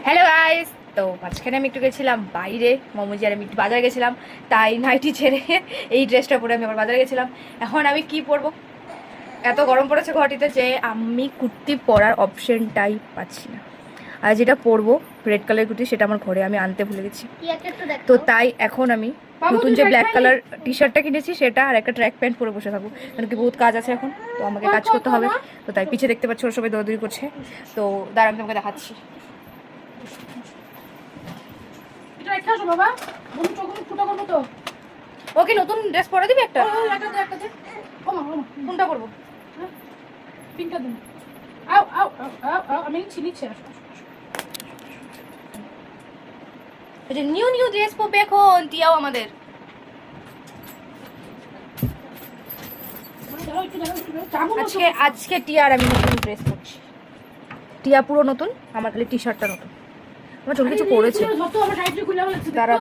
Hello guys, তো মাঝখানে আমি একটু গেছিলাম বাইরে, মোমোজি আর আমি একটু বাজারে গেছিলাম, তাই নাইটি ছেড়ে এই ড্রেসটা পরে আমি আবার বাজারে গেছিলাম। এখন আমি কি পরবো, এত গরম পড়েছে গুয়াহাটিতে যে আমি কুর্তি পরার অপশনটাই পাচ্ছি না। আর যেটা পরবো রেড কালার কুর্তি, সেটা আমার ঘরে আমি আনতে ভুলে গেছি। তো তাই এখন আমি নতুন যে ব্ল্যাক কালার টি শার্টটা কিনেছি সেটা আর একটা ট্র্যাক প্যান্ট পরে বসে থাকবো, কারণ কি বহুত কাজ আছে এখন, তো আমাকে কাজ করতে হবে। তো তাই পিছিয়ে দেখতে পাচ্ছি ওরা সবাই দৌড়াদৌড়ি করছে, তো দাঁড়া আমি তোমাকে দেখাচ্ছি। ওকে নতুন ড্রেস পরে দিবি একটা? কোনটা পরবো? নিউ নিউ ড্রেস পরবে এখন টিয়াও আমাদের। আজকে টিয়ার আমি নতুন ড্রেস পরছি। টিয়া পুরো নতুন, আমার খালি টি শার্টটা নতুন। আমার ছোট কিছু পরেছে, তারা